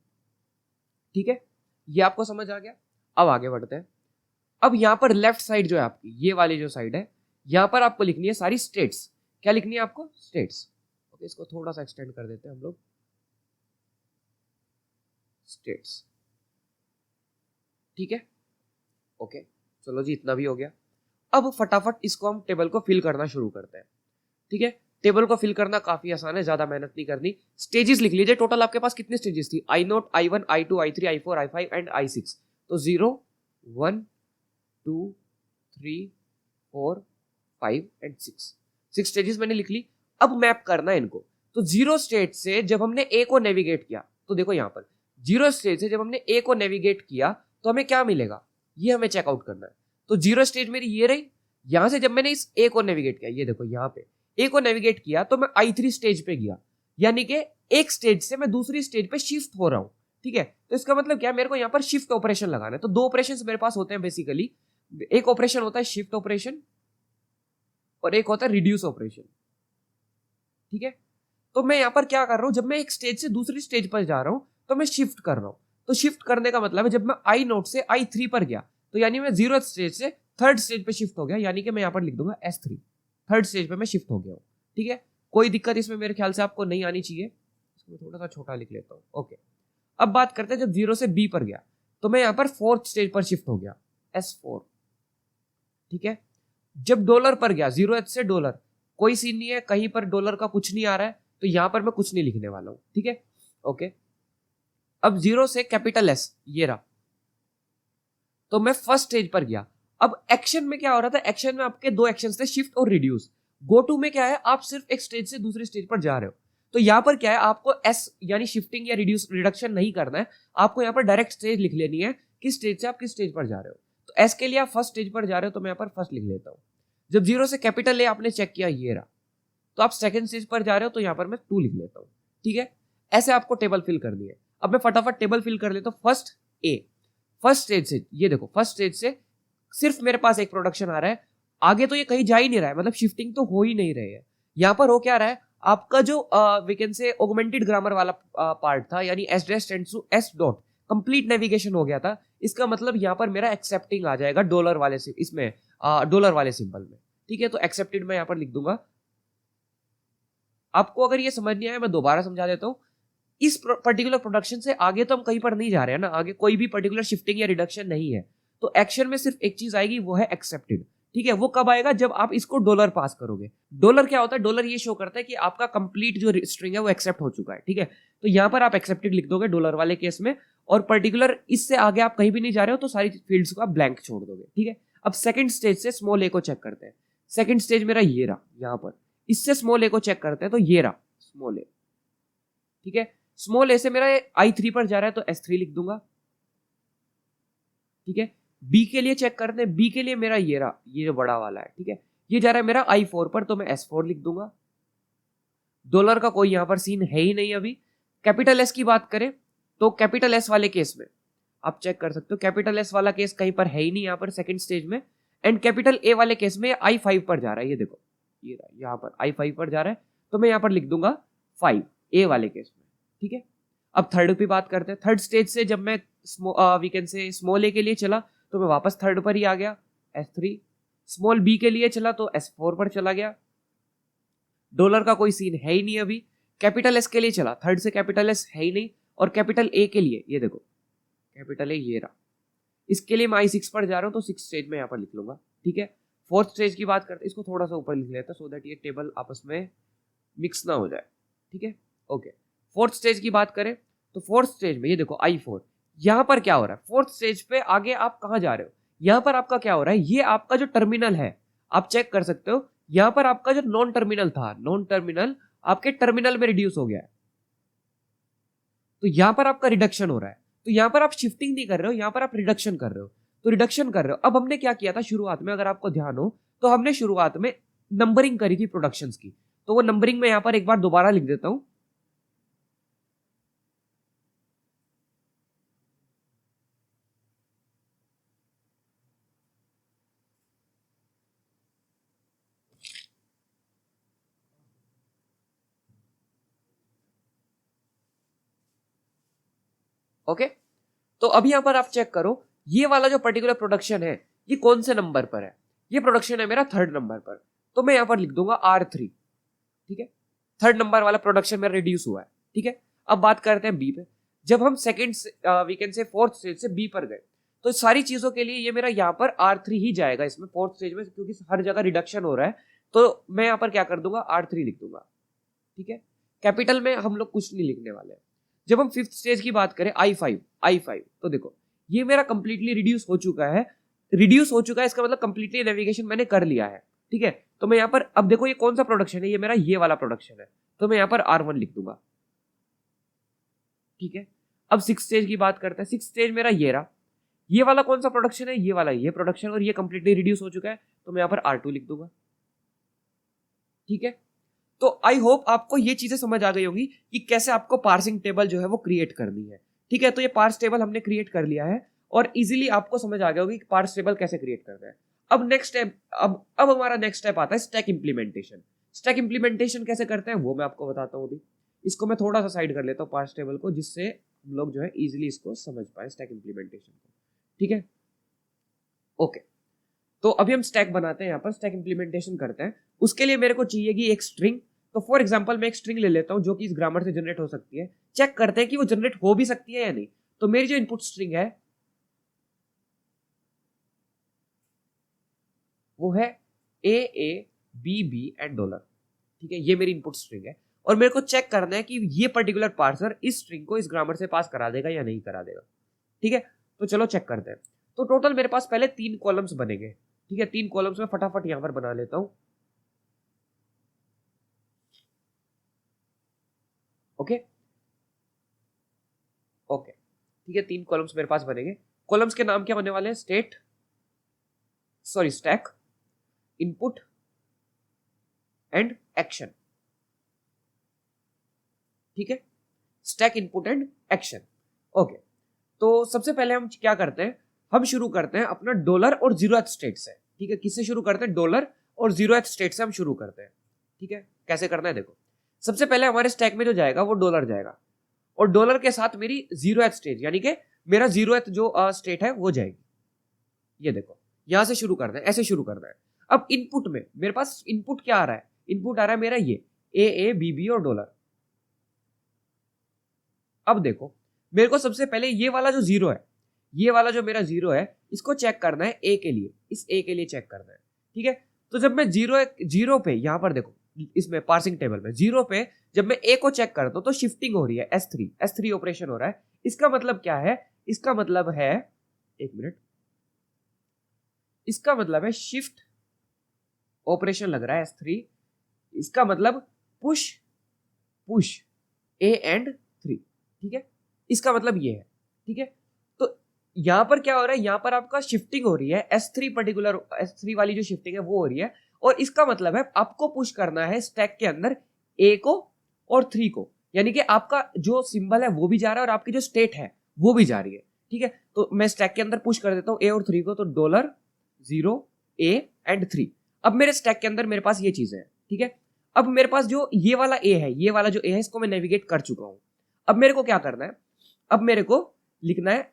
ठीक है, ये आपको समझ आ गया। अब आगे बढ़ते हैं। अब यहां पर लेफ्ट साइड जो है आपकी, ये वाली जो साइड है, यहां पर आपको लिखनी है सारी स्टेट्स। क्या लिखनी है आपको, स्टेट्स। ओके, इसको थोड़ा सा एक्सटेंड कर देते हैं हम लोग, स्टेट्स। ठीक है, ओके, चलो जी, इतना भी हो गया। अब फटाफट इसको हम टेबल को फिल करना शुरू करते हैं। ठीक है, टेबल को फिल करना काफी आसान है, ज्यादा मेहनत नहीं करनी। स्टेजेस लिख लीजिए, टोटल आपके पास कितनी स्टेजेस थी, I0, I1, I2, I3, I4, I5 and I6। तो 0, 1, 2, 3, 4, 5 एंड 6, 6 स्टेजेस मैंने लिख ली। अब मैप करना है इनको। तो जीरो स्टेट से जब हमने ए को नेविगेट किया, तो देखो यहां पर जीरो स्टेट से जब हमने ए को नेविगेट किया तो हमें क्या मिलेगा, ये हमें चेकआउट करना है। तो जीरो स्टेज मेरी ये रही। यहां से जब मैंने इस ए को नेविगेट किया, ये देखो यहां पे ए को नेविगेट किया, तो मैं I3 स्टेज पे गया, यानी कि एक स्टेज से मैं दूसरी स्टेज पे शिफ्ट हो रहा हूं। ठीक है, तो इसका मतलब क्या है, मेरे को यहां पर शिफ्ट ऑपरेशन लगाना है। तो दो ऑपरेशन मेरे पास होते हैं बेसिकली, एक ऑपरेशन होता है शिफ्ट ऑपरेशन और एक होता है रिड्यूस ऑपरेशन। ठीक है, तो मैं यहां पर क्या कर रहा हूं, जब मैं एक स्टेज से दूसरी स्टेज पर जा रहा हूं तो मैं शिफ्ट कर रहा हूं। तो शिफ्ट करने का मतलब है, जब मैं I0 से I3 पर गया, तो यानी मैं जीरो स्टेज से थर्ड स्टेज पे शिफ्ट हो गया, यानी कि मैं यहां पर लिख दूंगा S3, थर्ड स्टेज पे मैं शिफ्ट हो गया हूं। ठीक है, कोई दिक्कत इसमें मेरे ख्याल से आपको नहीं आनी चाहिए। इसको थोड़ा सा छोटा लिख लेता हूं। ओके, अब बात करते हैं, जब जीरो से बी पर गया तो मैं यहां पर फोर्थ स्टेज पर शिफ्ट हो गया, S4। ठीक है, जब डॉलर पर गया, जीरो एच से डॉलर, कोई सीन नहीं है, कहीं पर डॉलर का कुछ नहीं आ रहा है, तो यहां पर मैं कुछ नहीं लिखने वाला हूं। ठीक है, ओके। अब जीरो से कैपिटल एस, ये रहा, तो मैं फर्स्ट स्टेज पर गया। अब एक्शन में क्या हो रहा था, एक्शन में आपके दो एक्शन थे, शिफ्ट और रिड्यूस। गो टू में क्या है, आप सिर्फ एक स्टेज से दूसरी स्टेज पर जा रहे हो। तो यहां पर क्या है, आपको एस यानी शिफ्टिंग या रिड्यूस रिडक्शन नहीं करना है, आपको यहां पर डायरेक्ट स्टेज लिख लेनी है, किस स्टेज से आप किस स्टेज पर जा रहे हो। तो एस के लिए आप फर्स्ट स्टेज पर जा रहे हो, तो मैं यहां पर फर्स्ट लिख लेता हूं। जब जीरो से कैपिटल ए आपने चेक किया, ये रहा, तो आप सेकंड स्टेज पर जा रहे हो, तो यहां पर मैं 2 लिख लेता हूं। ठीक है, ऐसे आपको टेबल फिल करनी है। अब मैं फटाफट टेबल फिल कर लेता हूं। फर्स्ट ए, फर्स्ट स्टेज से, ये देखो फर्स्ट स्टेज से सिर्फ मेरे पास एक प्रोडक्शन आ रहा है, आगे तो ये कहीं जा ही नहीं रहा है, मतलब शिफ्टिंग तो हो ही नहीं रही है। यहां पर हो क्या रहा है, आपका जो we can say augmented grammar वाला पार्ट था, यानी S dash tends to S dot, complete navigation हो गया था। इसका मतलब यहां पर मेरा एक्सेप्टिंग आ जाएगा डॉलर वाले से, इसमें डॉलर वाले सिंबल में। ठीक है, तो एक्सेप्टेड मैं यहां पर लिख दूंगा। आपको अगर ये समझ नहीं आया, मैं दोबारा समझा देता हूं। इस पर्टिकुलर प्रोडक्शन से आगे तो हम कहीं पर नहीं जा रहे हैं ना, आगे कोई भी पर्टिकुलर शिफ्टिंग या रिडक्शन नहीं है। तो एक्शन में सिर्फ एक चीज आएगी, वो है एक्सेप्टेड। ठीक है, वो कब आएगा, जब आप इसको डॉलर पास करोगे। डॉलर क्या होता है, डॉलर ये शो करता है कि आपका कंप्लीट जो स्ट्रिंग है वो एक्सेप्ट हो चुका है। ठीक है, तो यहां पर आप एक्सेप्टेड लिख दोगे डॉलर वाले केस में, और पर्टिकुलर इससे आगे आप कहीं भी नहीं जा रहे हो, तो सारी फील्ड्स को आप ब्लैंक छोड़ दोगे। ठीक है, अब सेकंड स्टेज से स्मॉल ए को चेक करते हैं। सेकंड स्टेज मेरा ये रहा, यहां पर इससे स्मॉल ए को चेक करते हैं, तो ये रहा स्मॉल ए। ठीक है, स्मॉल ए से मेरा I3 पर जा रहा है, तो S3 लिख दूंगा। ठीक है, बी के लिए चेक करते हैं, बी के लिए मेरा ये रहा, ये जो बड़ा वाला है। ठीक है, ये जा रहा है मेरा I4 पर, तो मैं S4 लिख दूंगा। डॉलर का कोई यहां पर सीन है ही नहीं अभी। कैपिटल एस की बात करें, तो कैपिटल एस वाले केस में आप चेक कर सकते हो, कैपिटल एस वाला केस कहीं पर है ही नहीं यहां पर सेकंड स्टेज में। एंड कैपिटल ए वाले केस में I5 पर जा रहा है, ये देखो, ये रहा, यहां पर I5 पर जा रहा है, तो मैं यहां पर लिख दूंगा 5 ए वाले केस में। ठीक है, अब थर्ड की बात करते हैं। थर्ड स्टेज से जब मैं वी कैन से स्मॉल ए के लिए चला, तो मैं वापस थर्ड पर ही आ गया, S3। स्मॉल बी के लिए चला, तो S4 पर चला गया। डॉलर का कोई सीन है ही नहीं अभी। कैपिटल एस के लिए चला, थर्ड से कैपिटल एस है ही नहीं। और कैपिटल ए के लिए, ये देखो कैपिटल ए, ये रहा, इसके लिए मैं I6 पर जा रहा हूं, तो 6 स्टेज में यहां पर लिख लूंगा। ठीक है, फोर्थ स्टेज की बात करते हैं, इसको थोड़ा सा ऊपर लिख लेते हैं सो दैट ये टेबल आपस में मिक्स ना हो जाए, ठीक है। ओके, फोर्थ स्टेज की बात करें तो फोर्थ स्टेज में ये देखो I4, यहां पर क्या हो रहा है, फोर्थ स्टेज पे आगे आप कहां जा रहे हो, यहां पर आपका क्या हो रहा है, ये आपका जो टर्मिनल है आप चेक कर सकते हो, यहां पर आपका जो नॉन टर्मिनल था, नॉन टर्मिनल आपके टर्मिनल में रिड्यूस हो गया है, तो यहां पर आपका रिडक्शन हो रहा है, तो यहां पर आप शिफ्टिंग नहीं कर रहे हो, यहां पर आप रिडक्शन कर रहे हो, तो रिडक्शन कर रहे हो। अब हमने क्या किया था शुरुआत में, अगर आपको ध्यान हो तो हमने शुरुआत में नंबरिंग करी थी प्रोडक्शंस की, तो वो नंबरिंग में यहां पर एक बार दोबारा लिख देता हूं। ओके, तो अब यहां पर आप चेक करो, ये वाला जो पर्टिकुलर प्रोडक्शन है ये कौन से नंबर पर है, ये प्रोडक्शन है मेरा थर्ड नंबर पर, तो मैं यहां पर लिख दूंगा R3, ठीक है। थर्ड नंबर वाला प्रोडक्शन मेरा रिड्यूस हुआ है, ठीक है। अब बात करते हैं बी पे, जब हम सेकंड वीकेंड से फोर्थ स्टेज से बी पर गए, तो सारी चीजों के लिए ये मेरा यहाँ पर R3 ही जाएगा इसमें फोर्थ स्टेज में, क्योंकि हर जगह रिडक्शन हो रहा है, तो मैं यहाँ पर क्या कर दूंगा R3 लिख दूंगा, ठीक है। कैपिटल में हम लोग कुछ नहीं लिखने वाले। जब हम फिफ्थ स्टेज की बात करें I5, तो देखो ये मेरा कंप्लीटली रिड्यूस हो चुका है, इसका मतलब कंप्लीटली नेविगेशन मैंने कर लिया है, ठीक है। तो मैं यहाँ पर अब देखो ये कौन सा प्रोडक्शन है, ये मेरा ये वाला प्रोडक्शन है, तो मैं यहाँ पर R1 लिख दूंगा, ठीक है। अब सिक्स स्टेज की बात करते हैं, सिक्स स्टेज मेरा ये रहा, ये वाला कौन सा प्रोडक्शन है, ये वाला ये प्रोडक्शन, और ये कंप्लीटली रिड्यूस हो चुका है, तो मैं यहाँ पर R2 लिख दूंगा, ठीक है। तो आई होप आपको ये चीजें समझ आ गई होगी कि कैसे आपको पार्सिंग टेबल जो है वो क्रिएट करनी है, ठीक है। तो ये पार्स टेबल हमने क्रिएट कर लिया है और इजीली आपको समझ आ गया होगी कि पार्स टेबल कैसे क्रिएट करना है। अब नेक्स्ट स्टेप, अब हमारा नेक्स्ट स्टेप आता है स्टैक इंप्लीमेंटेशन। स्टैक इंप्लीमेंटेशन कैसे करते हैं वो मैं आपको बताता हूँ अभी। इसको मैं थोड़ा सा साइड कर लेता हूँ पार्स टेबल को, जिससे हम लोग जो है इजीली इसको समझ पाए स्टैक इंप्लीमेंटेशन को, ठीक है। ओके, तो अभी हम स्टैक बनाते हैं, यहाँ पर स्टैक इंप्लीमेंटेशन करते हैं। उसके लिए मेरे को चाहिए कि एक स्ट्रिंग, तो फॉर एग्जांपल मैं एक स्ट्रिंग ले लेता हूं जो कि इस ग्रामर से जनरेट हो सकती है, चेक करते हैं कि वो जनरेट हो भी सकती है या नहीं। तो मेरी जो इनपुट स्ट्रिंग है वो है A एंड डॉलर, ठीक है। ये मेरी इनपुट स्ट्रिंग है और मेरे को चेक करना है कि ये पर्टिकुलर पार्सर इस स्ट्रिंग को इस ग्रामर से पास करा देगा या नहीं करा देगा, ठीक है। तो चलो चेक करते हैं। तो टोटल मेरे पास पहले 3 कॉलम्स बनेंगे, ठीक है। 3 कॉलम्स में फटाफट यहां पर बना लेता हूं। ओके ओके, ठीक है। 3 कॉलम्स मेरे पास बनेंगे। कॉलम्स के नाम क्या होने वाले हैं, स्टैक, इनपुट एंड एक्शन, ठीक है। Stack, input and action. Okay, तो सबसे पहले हम क्या करते हैं, हम शुरू करते हैं अपना डॉलर और 0th स्टेट से, ठीक है। किससे शुरू करते हैं, डॉलर और 0th स्टेट से हम शुरू करते हैं, ठीक है। कैसे करना है देखो, सबसे पहले हमारे स्टैक में जो जाएगा वो डॉलर जाएगा और डॉलर के साथ मेरी 0th स्टेट यानी कि मेरा 0th जो स्टेट है वो जाएगी। ये देखो यहां से शुरू करना है, ऐसे शुरू करना है। अब इनपुट में मेरे पास इनपुट क्या आ रहा है, इनपुट आ रहा है मेरा ये A और डॉलर। अब देखो मेरे को सबसे पहले ये वाला जो 0 है, ये वाला जो मेरा 0 है इसको चेक करना है A के लिए, इस A के लिए चेक करना है, ठीक है। तो जब मैं 0 पे यहां पर देखो इसमें पार्सिंग टेबल में 0 पे जब मैं A को चेक करता हूं तो शिफ्टिंग हो रही है, S3 ऑपरेशन हो रहा है। इसका मतलब क्या है, इसका मतलब है, एक मिनट, इसका मतलब है शिफ्ट ऑपरेशन लग रहा है S3, इसका मतलब पुश A एंड 3, ठीक है। इसका मतलब ये है, ठीक है। तो यहां पर क्या हो रहा है, यहां पर आपका शिफ्टिंग हो रही है, S3 वाली जो शिफ्टिंग है वो हो रही है और इसका मतलब है आपको पुश करना है स्टैक के अंदर A को और 3 को, यानी कि आपका जो सिंबल है वो भी जा रहा है और आपकी जो स्टेट है वो भी जा रही है, ठीक है। तो मैं स्टैक के अंदर पुश कर देता हूं A और 3 को, तो $0 A एंड 3। अब मेरे स्टैक के अंदर मेरे पास ये चीजें हैं, ठीक है। अब मेरे पास जो ये वाला A है, ये वाला जो A है इसको मैं नेविगेट कर चुका हूं। अब मेरे को क्या करना है, अब मेरे को लिखना है,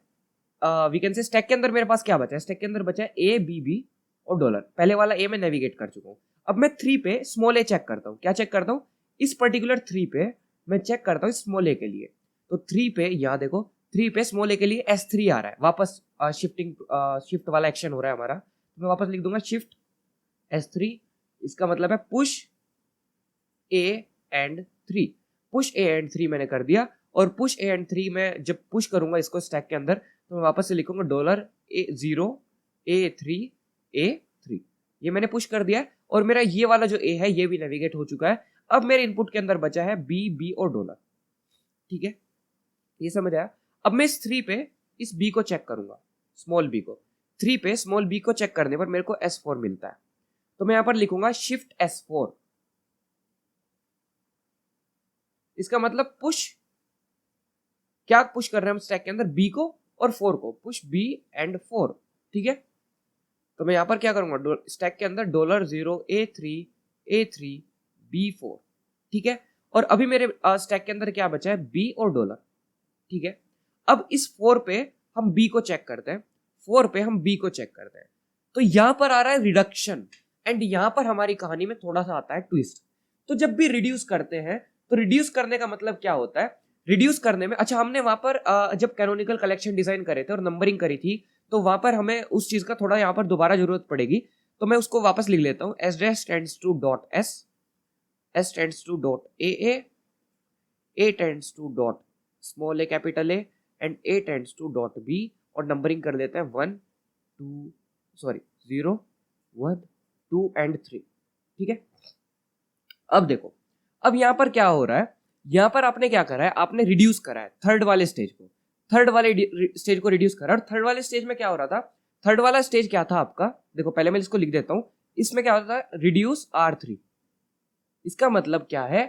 वी कैन से स्टैक के अंदर मेरे पास क्या बचा है, स्टैक के अंदर बचा है A और डॉलर। पहले वाला A मैं नेविगेट कर चुका हूं। अब मैं 3 पे स्मॉल a चेक करता हूं। क्या चेक करता हूं, इस पर्टिकुलर 3 पे मैं चेक करता हूं स्मॉल a के लिए। तो 3 पे यहां देखो 3 पे स्मॉल a के लिए S3 आ रहा है, वापस शिफ्ट वाला एक्शन हो रहा है हमारा। तो मैं वापस लिख दूंगा शिफ्ट S3, इसका मतलब है push A and 3, push A and 3 मैंने कर दिया। और पुश A एंड 3 में जब पुश करूंगा इसको स्टैक के अंदर तो मैं वापस से लिखूंगा $0 A3 A3, ये मैंने पुश कर दिया है और मेरा ये वाला जो A है ये भी नेविगेट हो चुका है। अब मेरे इनपुट के अंदर बचा है B और डॉलर, ठीक है, ये समझ आया। अब मैं इस 3 पे इस B को चेक करूंगा, स्मॉल b को, 3 पे स्मॉल b को चेक करने पर मेरे को S4 मिलता है, तो मैं यहां पर लिखूंगा शिफ्ट S4, इसका मतलब पुश, क्या पुश कर रहे हैं हम स्टैक के अंदर, B को और 4 को, पुश B एंड 4, ठीक है। तो मैं यहां पर क्या करूंगा, स्टैक के अंदर $0 A3 B4, ठीक है। और अभी मेरे स्टैक के अंदर क्या बचा है, B और डॉलर, ठीक है। अब इस 4 पे हम B को चेक करते हैं, 4 पे हम B को चेक करते हैं, तो यहां पर आ रहा है रिडक्शन, एंड यहां पर हमारी कहानी में थोड़ा सा आता है ट्विस्ट। तो जब भी रिड्यूस करते हैं तो रिड्यूस करने का मतलब क्या होता है, रिड्यूस करने में, अच्छा हमने वहां पर जब कैनोनिकल कलेक्शन डिजाइन करे थे और नंबरिंग करी थी तो वहां पर हमें उस चीज का थोड़ा यहां पर दोबारा जरूरत पड़ेगी, तो मैं उसको वापस लिख लेता हूं, S tends to dot S, S tends to dot A tends to dot small a capital A and A tends to dot B, और नंबरिंग कर देते हैं 1 2 सॉरी 0 1 2 एंड 3, ठीक है। अब देखो, अब यहां पर क्या हो रहा है, यहां पर आपने क्या करा है, आपने रिड्यूस करा है थर्ड वाले स्टेज को, थर्ड वाले स्टेज को रिड्यूस करा। और थर्ड वाले स्टेज में क्या हो रहा था, थर्ड वाला स्टेज क्या था आपका, देखो पहले मैं इसको लिख देता हूं, इसमें क्या होता है रिड्यूस R3, इसका मतलब क्या है,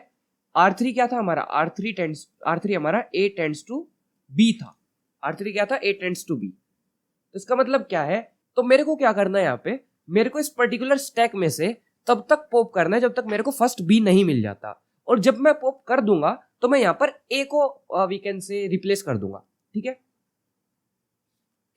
R3 क्या था हमारा, R3 हमारा A टेंड्स टू B था, R3 क्या था, A टेंड्स टू B, तो इसका मतलब क्या है, तो मेरे को क्या करना है यहाँ पे, मेरे को इस पर्टिकुलर स्टैक में से तब तक पॉप करना है जब तक मेरे को फर्स्ट B नहीं मिल जाता, और जब मैं पॉप कर दूंगा तो मैं यहाँ पर A को वी कैन से रिप्लेस कर दूंगा, ठीक है।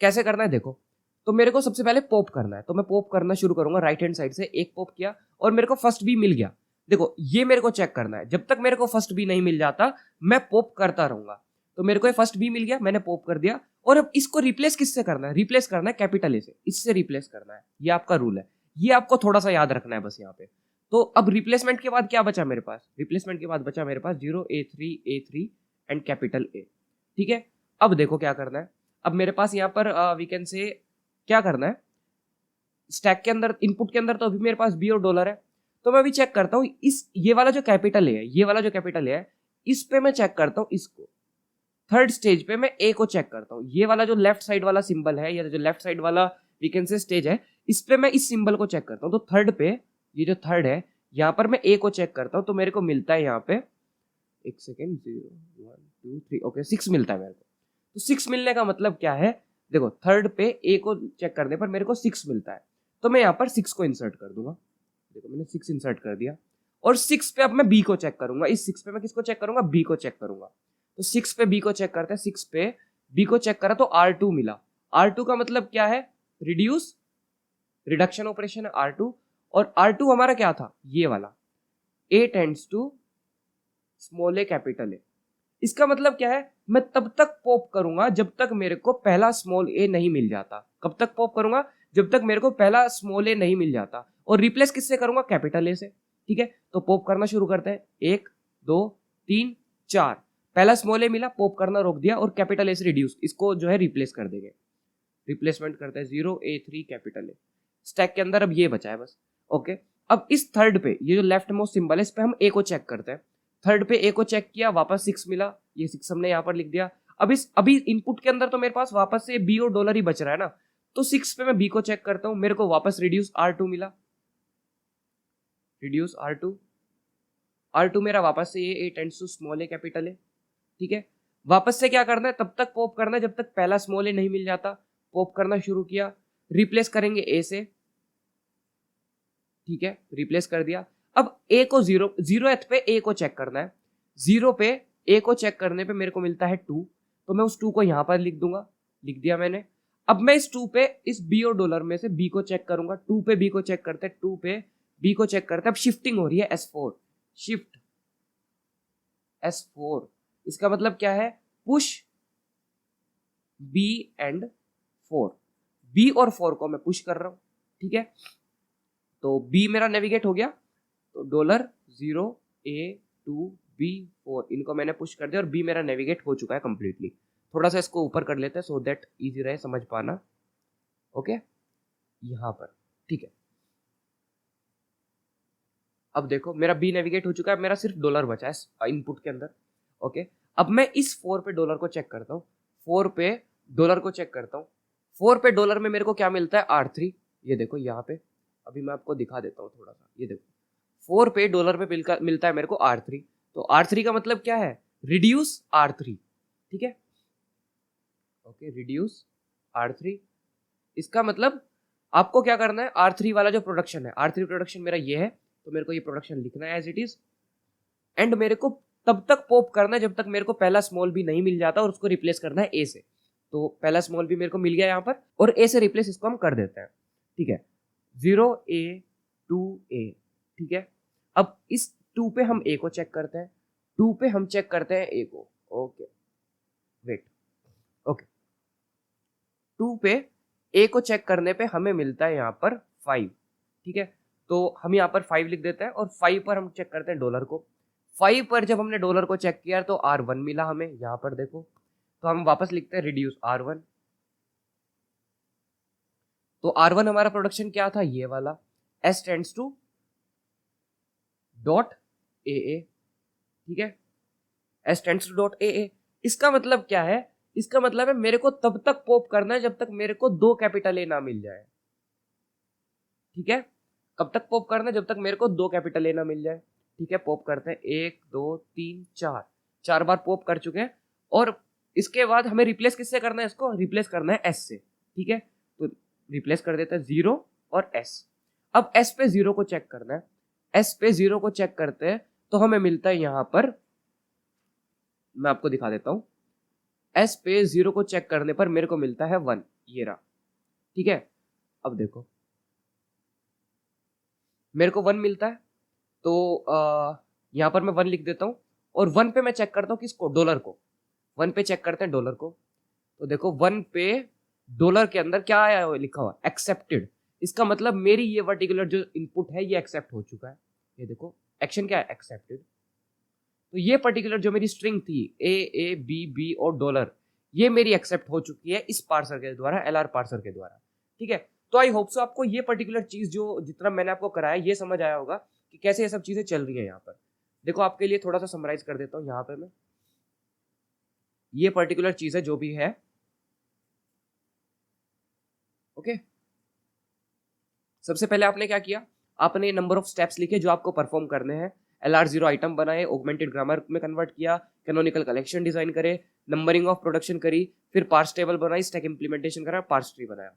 कैसे करना है देखो, तो मेरे को सबसे पहले पॉप करना है, तो मैं पॉप करना शुरू करूंगा राइट हैंड साइड से, एक पॉप किया और मेरे को फर्स्ट B मिल गया। देखो ये मेरे को चेक करना है, जब तक मेरे को फर्स्ट B नहीं मिल जाता मैं पॉप करता रहूंगा। तो मेरे को ये फर्स्ट B मिल गया, मैंने पॉप कर दिया, और अब इसको रिप्लेस किससे करना है, रिप्लेस करना है कैपिटल ए से, इससे रिप्लेस करना है, ये आपका रूल है, ये आपको थोड़ा सा याद रखना है बस यहाँ पे। तो अब रिप्लेसमेंट के बाद क्या बचा मेरे पास, रिप्लेसमेंट के बाद बचा मेरे पास 0 A3 एंड कैपिटल ए, ठीक है। अब देखो क्या करना है, अब मेरे पास यहाँ पर वी कैन से क्या करना है, स्टैक के अंदर इनपुट के अंदर तो अभी मेरे पास B और डॉलर है, तो मैं अभी चेक करता हूँ इस ये वाला जो कैपिटल है, ये वाला जो कैपिटल है, इस पे मैं चेक करता हूँ, इसको थर्ड स्टेज पे मैं A को चेक करता हूँ, ये वाला जो लेफ्ट साइड वाला सिंबल है या जो लेफ्ट साइड वाला वी कैन से स्टेज है, इस पे मैं इस सिंबल को चेक करता हूँ। तो थर्ड पे, ये जो थर्ड है यहाँ पर मैं A को चेक करता हूँ, तो मेरे को मिलता है यहाँ पे, एक सेकेंड, 0 1 2 3 ओके 6 मिलता है मेरे को। तो 6 मिलने का मतलब क्या है, देखो थर्ड पे A को चेक करने पर मेरे को 6 मिलता है, तो मैं यहाँ पर 6 को इंसर्ट कर दूंगा, देखो मैंने 6 इंसर्ट कर दिया। और 6 पे अब मैं B को चेक करूंगा, इस 6 पे मैं किसको चेक करूंगा, B को चेक करूंगा। तो 6 पे B को चेक करते हैं, 6 पे B को चेक करा तो R2 मिला, R2 का मतलब क्या है, रिड्यूस, रिडक्शन ऑपरेशन है R2, और R2 हमारा क्या था, ये वाला A tends to small A capital A, इसका मतलब क्या है, मैं तब तक पॉप करूंगा जब तक मेरे को पहला स्मॉल ए नहीं मिल जाता, कब तक पॉप करूंगा, जब तक मेरे को पहला स्मॉल ए नहीं मिल जाता, और रिप्लेस किससे करूंगा, कैपिटल ए से, ठीक है। तो पॉप करना शुरू करते हैं, 1 2 3 4, पहला स्मॉल ए मिला, पॉप करना रोक दिया, और कैपिटल ए से रिड्यूस, इसको जो है रिप्लेस कर देंगे, रिप्लेसमेंट करते हैं 0 A3 कैपिटल ए, स्टैक के अंदर अब ये बचा है बस, ओके। अब इस थर्ड पे ये जो लेफ्ट मोस्ट सिंबल है, इस पे हम ए को चेक करते हैं, थर्ड पे ए को चेक किया, वापस 6 मिला, ये 6 हमने यहाँ पर लिख दिया। अब अभी इनपुट के अंदर तो मेरे पास वापस से B और डॉलर ही बच रहा है ना, तो 6 पे मैं B को चेक करता हूँ, मेरे को वापस रिड्यूस R2 मिला, रिड्यूस R2 मेरा वापस से ये A tends to small A capital है, ठीक है। वापस से क्या करना है, तब तक पॉप करना है जब तक पहला स्मॉल ए नहीं मिल जाता, पॉप करना शुरू किया, रिप्लेस करेंगे ए से, ठीक है, रिप्लेस कर दिया। अब ए को 0th पे ए को चेक करना है, 0 पे ए को चेक करने पे मेरे को मिलता है 2, तो मैं उस 2 को यहां पर लिख दूंगा, लिख दिया मैंने। अब मैं इस 2 पे इस B और डॉलर में से B को चेक करूंगा, 2 पे B को चेक करते हैं, 2 पे B को चेक करते हैं, अब शिफ्टिंग हो रही है S4, शिफ्ट S4, इसका मतलब क्या है, पुश B एंड 4, B और 4 को मैं पुश कर रहा हूं, ठीक है। तो बी मेरा नेविगेट हो गया, तो $0A2B4 इनको मैंने पुश कर दिया और बी मेरा नेविगेट हो चुका है कंप्लीटली। थोड़ा सा इसको ऊपर कर लेते हैं सो दैट इजी रहे समझ पाना। ओके, यहाँ पर ठीक है। अब देखो मेरा बी नेविगेट हो चुका है, मेरा सिर्फ डॉलर बचा है इनपुट के अंदर। ओके, अब मैं इस 4 पे डॉलर को चेक करता हूँ, 4 पे डॉलर को चेक करता हूँ। 4 पे डॉलर में मेरे को क्या मिलता है, R3। ये देखो यहाँ पे, अभी मैं आपको दिखा देता हूँ थोड़ा सा। ये देखो 4 पे डॉलर पे मिलता है मेरे को R3। तो R3 का मतलब क्या है, रिड्यूस R3। ठीक है, ओके, रिड्यूस R3। इसका मतलब आपको क्या करना है, R3 वाला जो प्रोडक्शन है, R3 प्रोडक्शन मेरा ये है, तो मेरे को ये प्रोडक्शन लिखना है एज इट इज। एंड मेरे को तब तक पॉप करना है जब तक मेरे को पहला स्मॉल भी नहीं मिल जाता और उसको रिप्लेस करना है ए से। तो पहला स्मॉल भी मेरे को मिल गया यहाँ पर और ए से रिप्लेस इसको हम कर देते हैं। ठीक है, 0A2A। ठीक है, अब इस 2 पे हम ए को चेक करते हैं, 2 पे हम चेक करते हैं ए को। ओके वेट, ओके 2 पे ए को चेक करने पे हमें मिलता है यहाँ पर 5। ठीक है, तो हम यहाँ पर 5 लिख देते हैं और 5 पर हम चेक करते हैं डॉलर को। 5 पर जब हमने डॉलर को चेक किया तो R1 मिला हमें यहाँ पर देखो, तो हम वापस लिखते हैं रिड्यूस R1। तो R1 हमारा प्रोडक्शन क्या था, ये वाला S tends to dot AA। ठीक है, S tends to dot AA। इसका मतलब क्या है, इसका मतलब है मेरे को तब तक पॉप करना है जब तक मेरे को 2 कैपिटल ए ना मिल जाए। ठीक है, कब तक पॉप करना है, जब तक मेरे को 2 कैपिटल ए ना मिल जाए। ठीक है, पॉप करते हैं 1 2 3 4 बार पॉप कर चुके हैं और इसके बाद हमें रिप्लेस किससे करना है, इसको रिप्लेस करना है S से। ठीक है, तो रिप्लेस कर देते हैं 0 और S। अब S पे 0 को चेक करना है, S पे 0 को चेक करते हैं तो हमें मिलता है यहां पर, मैं आपको दिखा देता हूं। S पे 0 को चेक करने पर मेरे को मिलता है 1, ये रहा। ठीक है, अब देखो मेरे को 1 मिलता है, तो यहां पर मैं 1 लिख देता हूं और 1 पे मैं चेक करता हूं किसको, डॉलर को। 1 पे चेक करते हैं डॉलर को, तो देखो 1 पे डॉलर के अंदर क्या आया हुआ, लिखा हुआ एक्सेप्टेड। इसका मतलब मेरी ये पर्टिकुलर जो इनपुट है ये एक्सेप्ट हो चुका है। ये देखो एक्शन क्या है, एक्सेप्टेड। तो ये पर्टिकुलर जो मेरी स्ट्रिंग थी A और डॉलर, ये मेरी एक्सेप्ट हो चुकी है इस पार्सर के द्वारा, LR पार्सर के द्वारा। ठीक है, तो आई होप सो आपको ये पर्टिकुलर चीज जो जितना मैंने आपको कराया ये समझ आया होगा कि कैसे ये सब चीजें चल रही है। यहाँ पर देखो आपके लिए थोड़ा सा समराइज कर देता हूँ। यहाँ पे मैं ये पर्टिकुलर चीज है जो भी है। ओके, सबसे पहले आपने क्या किया, आपने नंबर ऑफ स्टेप्स लिखे जो आपको परफॉर्म करने हैं। LR0 आइटम बनाए, ऑगमेंटेड ग्रामर में कन्वर्ट किया, कैनोनिकल कलेक्शन डिजाइन करे, नंबरिंग ऑफ प्रोडक्शन करी, फिर पार्स टेबल बनाई, स्टैक इंप्लीमेंटेशन करा, पार्स ट्री बनाया।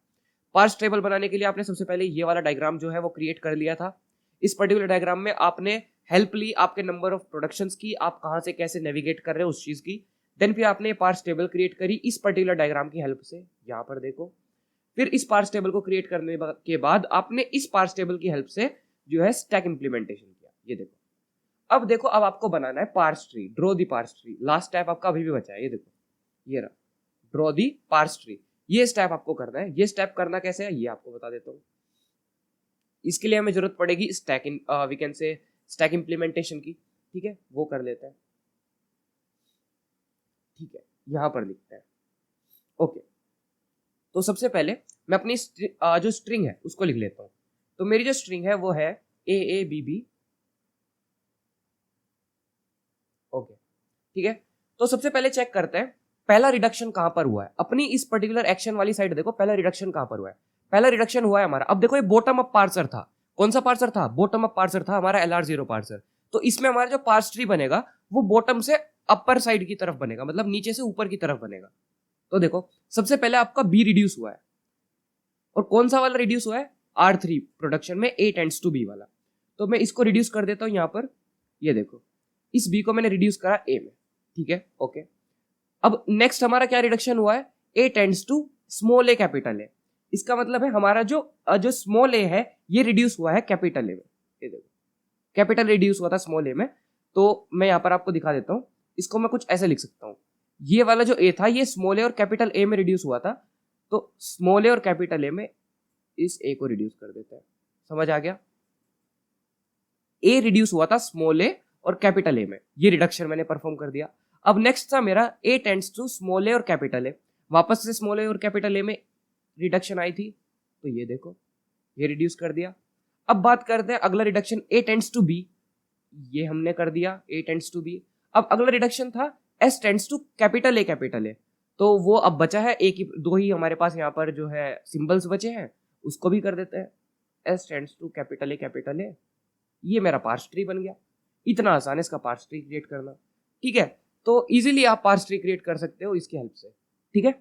पार्स टेबल बनाने के लिए आपने सबसे पहले ये वाला डायग्राम जो है वो क्रिएट कर लिया था। इस पर्टिकुलर डायग्राम में आपने हेल्प ली आपके नंबर ऑफ प्रोडक्शंस की, आप कहां से कैसे नेविगेट कर रहे हो उस चीज की। देन फिर आपने पार्स टेबल क्रिएट करी इस पर्टिकुलर डायग्राम की हेल्प से, यहाँ पर देखो। फिर इस पार्स टेबल को क्रिएट करने के बाद आपने इस पार्स टेबल की हेल्प से जो है स्टैक इंप्लीमेंटेशन किया। ये देखो, अब देखो अब आपको बनाना है parse tree, draw the parse tree. Last step आपका अभी भी बचा है, ये देखो ये रहा, ड्रॉ दी पार्स ट्री। ये स्टेप आपको करना है। ये स्टेप करना कैसे है ये आपको बता देता हूँ। इसके लिए हमें जरूरत पड़ेगी stack we can say stack implementation की। ठीक है, वो कर लेते हैं। ठीक है, यहां पर लिखते हैं। ओके, तो सबसे पहले मैं अपनी जो स्ट्रिंग है उसको लिख लेता हूं। तो मेरी जो स्ट्रिंग है वो है AABB। ओके, ठीक है, तो सबसे पहले चेक करते हैं पहला रिडक्शन कहां पर हुआ है। अपनी इस पर्टिकुलर एक्शन वाली साइड देखो, पहला रिडक्शन कहां पर हुआ है। पहला रिडक्शन हुआ है हमारा, अब देखो ये बॉटम अप पार्सर था। कौन सा पार्सर था, बॉटम अप पार्सर था हमारा LR0 पार्सर। तो इसमें हमारा जो पार्स ट्री बनेगा वो बॉटम से अपर साइड की तरफ बनेगा, मतलब नीचे से ऊपर की तरफ बनेगा। तो देखो सबसे पहले आपका B रिड्यूस हुआ है, और कौन सा वाला रिड्यूस हुआ है, R3 प्रोडक्शन में A टेंड्स टू B वाला। तो मैं इसको रिड्यूस कर देता हूं यहां पर। ये देखो इस B को मैंने रिड्यूस करा A में। ठीक है, ओके। अब नेक्स्ट हमारा क्या रिडक्शन हुआ है, A tends to small a capital A। इसका मतलब है हमारा जो स्मॉल a है ये रिड्यूस हुआ है कैपिटल A में। ये देखो कैपिटल रिड्यूस हुआ था स्मॉल a में। तो मैं यहां पर आपको दिखा देता हूं, इसको मैं कुछ ऐसे लिख सकता हूं। ये वाला जो A था ये स्मॉल a और कैपिटल A में रिड्यूस हुआ था, तो स्मॉल a और कैपिटल A में इस A को रिड्यूस कर देते हैं। समझ आ गया। ए रिड्यूस हुआ था स्मॉल ए और कैपिटल ए में, ये रिडक्शन मैंने परफॉर्म कर दिया। अब नेक्स्ट था मेरा ए टेंड्स टू स्मॉल ए और कैपिटल ए, वापस से स्मॉल ए और कैपिटल ए में रिडक्शन आई थी, तो ये देखो ये रिड्यूस कर दिया। अब बात करते हैं अगला reduction A tends to B, ये हमने कर दिया ए टेंड्स टू बी। अब अगला रिडक्शन था S tends to capital A, तो वो अब बचा है एक ही, दो ही हमारे पास यहाँ पर जो है सिंबल्स बचे हैं, उसको भी कर देते हैं S tends to capital A, ये मेरा पार्स ट्री बन गया। इतना आसान है इसका पार्स ट्री क्रिएट करना, ठीक है। तो इजीली आप पार्स ट्री क्रिएट कर सकते हो इसकी हेल्प से, ठीक है।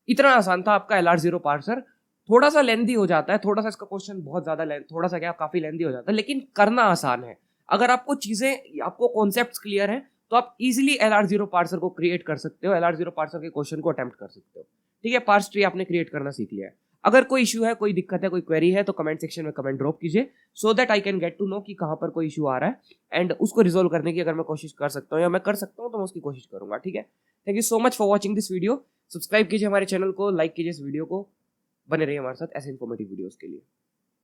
इतना आसान था आपका LR0 पार्सर। थोड़ा सा लेंथी हो जाता है, थोड़ा सा इसका क्वेश्चन बहुत ज्यादा थोड़ा सा क्या काफी लेंथी हो जाता है, लेकिन करना आसान है। अगर आपको चीजें, आपको कॉन्सेप्ट्स क्लियर हैं तो आप इजीली LR0 पार्सर को क्रिएट कर सकते हो, LR0 पार्सर के क्वेश्चन को अटेम्प्ट कर सकते हो, ठीक है। पार्स ट्री आपने क्रिएट करना सीख लिया है। अगर कोई इशू है, कोई दिक्कत है, कोई क्वेरी है, तो कमेंट सेक्शन में कमेंट ड्रॉप कीजिए, so that I can get to know कि कहाँ पर कोई इशू आ रहा है, एंड उसको रिजोल्व करने की अगर मैं कोशिश कर सकता हूँ या मैं कर सकता हूँ तो मैं उसकी कोशिश करूंगा, ठीक है। Thank you so much for watching this video. Subscribe कीजिए हमारे चैनल को, लाइक कीजिए इस वीडियो को, बने रहिए हमारे साथ ऐसे इन्फॉर्मेटिव वीडियोस के लिए।